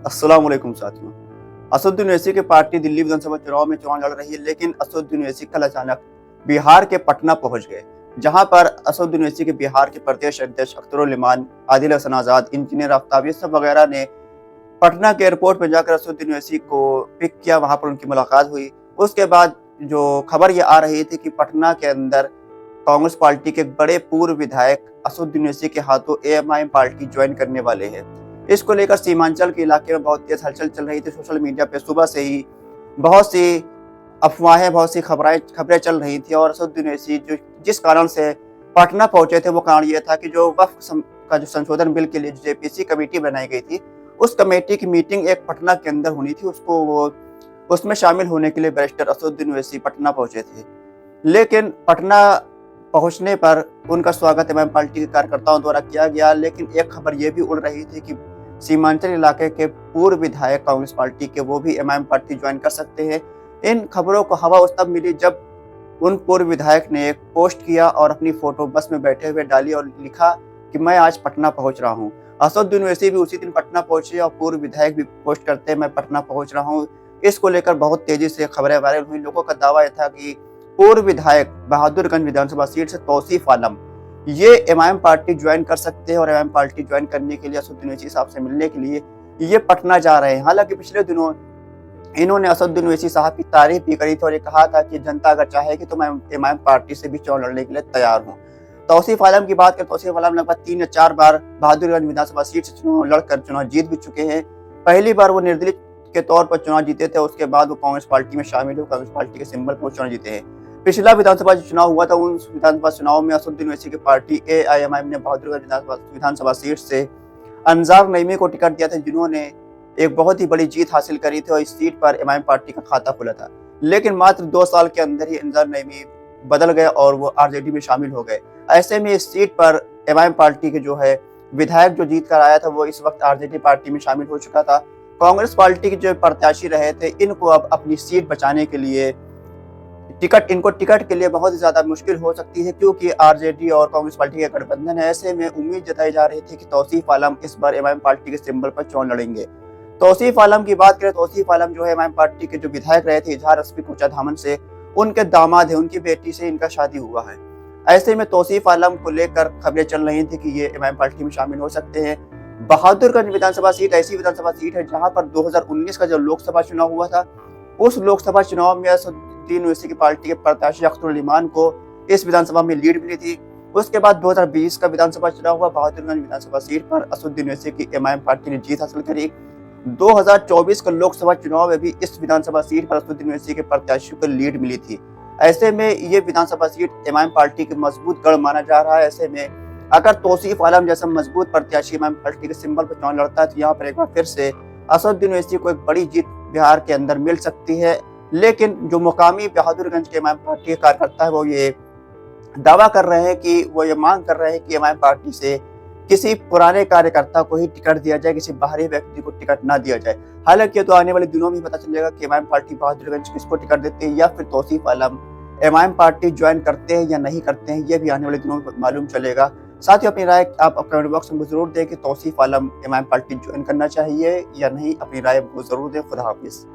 अस्सलाम वालेकुम साथियों। असदुद्दीन ओवैसी की पार्टी दिल्ली विधानसभा चुनाव में चुनाव लड़ रही है, लेकिन असदुद्दीन ओवैसी कल अचानक बिहार के पटना पहुंच गए, जहां पर असदुद्दीन ओवैसी के बिहार के प्रदेश अध्यक्ष अख्तरुल इमान, आदिल हसन आजाद, इंजीनियर आफ्ताब, ये सब वगैरह ने पटना के एयरपोर्ट पर जाकर असदुद्दीन ओवैसी को पिक किया। वहां पर उनकी मुलाकात हुई। उसके बाद जो खबर ये आ रही थी कि पटना के अंदर कांग्रेस पार्टी के एक बड़े पूर्व विधायक असदुद्दीन ओवैसी के हाथों एएमआईएम पार्टी ज्वाइन करने वाले हैं। इसको लेकर सीमांचल के इलाके में बहुत तेज हलचल चल रही थी। सोशल मीडिया पे सुबह से ही बहुत सी अफवाहें, बहुत सी खबरें चल रही थी और असदुद्दीन ओवैसी जो जिस कारण से पटना पहुंचे थे, वो कारण ये था कि जो का जो संशोधन बिल के लिए जो जेपीसी कमेटी बनाई गई थी, उस कमेटी की मीटिंग एक पटना के अंदर होनी थी। उसमें शामिल होने के लिए बैरिस्टर असदुद्दीन ओवैसी पटना पहुंचे थे। लेकिन पटना पहुंचने पर उनका स्वागत एमआईएम पार्टी के कार्यकर्ताओं द्वारा किया गया, लेकिन एक खबर ये भी उड़ रही थी कि सीमांचल इलाके के पूर्व विधायक कांग्रेस पार्टी के वो भी एमआईएम पार्टी ज्वाइन कर सकते हैं। इन खबरों को हवा उस तब मिली जब उन पूर्व विधायक ने एक पोस्ट किया और अपनी फोटो बस में बैठे हुए डाली और लिखा कि मैं आज पटना पहुंच रहा हूं। असदुद्दीन ओवैसी भी उसी दिन पटना पहुंचे और पूर्व विधायक भी पोस्ट करते हैं, मैं पटना पहुंच रहा हूं। इसको लेकर बहुत तेजी से खबरें वायरल हुई। लोगों का दावा यह था कि पूर्व विधायक बहादुरगंज विधानसभा सीट से तौसीफ आलम ये एमआईएम पार्टी ज्वाइन कर सकते हैं और एमआईएम पार्टी ज्वाइन करने के लिए असदुद्दीन ओवैसी साहब से मिलने के लिए ये पटना जा रहे हैं। हालांकि पिछले दिनों इन्होंने असदुद्दीन ओवैसी साहब की तारीफ भी करी थी और ये कहा था कि जनता अगर चाहेगी तो मैं एमआईएम पार्टी से भी चुनाव लड़ने के लिए तैयार हूँ। तौसीफ आलम की बात करें, तौसीफ आलम लगभग 3 या 4 बार बहादुरगंज विधानसभा सीट से चुनाव लड़कर चुनाव जीत भी चुके हैं। पहली बार वो निर्दलीय के तौर पर चुनाव जीते थे, उसके बाद वो कांग्रेस पार्टी में शामिल हुए, कांग्रेस पार्टी के सिंबल पर चुनाव जीते हैं। पिछला विधानसभा चुनाव हुआ था, उन विधानसभा चुनाव में असदुद्दीन ओवैसी की पार्टी एआईएमआईएम ने बहादुरगंज विधानसभा सीट से अंजार नईमी को टिकट दिया था, जिन्होंने एक बहुत ही बड़ी जीत हासिल करी थी और इस सीट पर एमआईएम पार्टी का खाता खुला था। लेकिन मात्र 2 साल के अंदर ही अंजार नईमी बदल गए और वो आरजेडी में शामिल हो गए। ऐसे में इस सीट पर एमआईएम पार्टी के जो है विधायक जो जीत कर आया था, वो इस वक्त आरजेडी पार्टी में शामिल हो चुका था। कांग्रेस पार्टी के जो प्रत्याशी रहे थे, इनको अब अपनी सीट बचाने के लिए टिकट के लिए बहुत ही ज्यादा मुश्किल हो सकती है, क्योंकि आरजेडी और कांग्रेस पार्टी का गठबंधन है। ऐसे में उम्मीद जताई जा रही थी कि तौसीफ आलम इस बार एमआईएम पार्टी के सिंबल पर चुनाव लड़ेंगे। तौसीफ आलम की बात करें, तौसीफ आलम जो है एमआईएम पार्टी के जो विधायक रहे थे इजहार रश्मि कोचा धामन से, उनके दामाद है, उनकी बेटी से इनका शादी हुआ है। ऐसे में तौसीफ आलम को लेकर खबरें चल रही थी कि ये एमआईएम पार्टी में शामिल हो सकते हैं। बहादुरगंज विधानसभा सीट ऐसी विधानसभा सीट है जहां पर 2019 का जो लोकसभा चुनाव हुआ था, उस लोकसभा चुनाव में असदुद्दीन ओवैसी की पार्टी के प्रत्याशी अख्तरुल इमान को इस विधानसभा में लीड मिली थी। उसके बाद 2020 का विधानसभा चुनाव हुआ, बहादुरगंज विधानसभा सीट पर असदुद्दीन ओवैसी की एमआईएम पार्टी ने जीत हासिल करी। 2024 का लोकसभा चुनाव में भी इस विधानसभा सीट पर असदुद्दीन ओवैसी के प्रत्याशी को लीड मिली थी। ऐसे में ये विधानसभा सीट एमआईएम पार्टी की मजबूत गढ़ माना जा रहा है। ऐसे में अगर तौसीफ आलम जैसा मजबूत प्रत्याशी एमआईएम पार्टी के सिंबल पर चुनाव लड़ता है तो यहाँ पर एक बार फिर से असदुद्दीन ओवैसी को एक बड़ी जीत बिहार के अंदर मिल सकती है। लेकिन जो मुकामी बहादुरगंज के एमआईएम पार्टी के कार्यकर्ता है, वो ये दावा कर रहे हैं कि वो ये मांग कर रहे हैं कि एमआईएम पार्टी से किसी पुराने कार्यकर्ता को ही टिकट दिया जाए, किसी बाहरी व्यक्ति को टिकट ना दिया जाए। हालांकि तो आने वाले दिनों में पता चलेगा कि एमआईएम पार्टी बहादुरगंज किसको टिकट देती है या फिर तौसीफ आलम एमआईएम पार्टी ज्वाइन करते हैं या नहीं करते हैं, ये भी आने वाले दिनों में मालूम चलेगा। साथ ही अपनी राय आप कमेंट बॉक्स में जरूर दें कि तौसीफ आलम एमआईएम पार्टी ज्वाइन करना चाहिए या नहीं। अपनी राय को जरूर दें। खुदा हाफिज।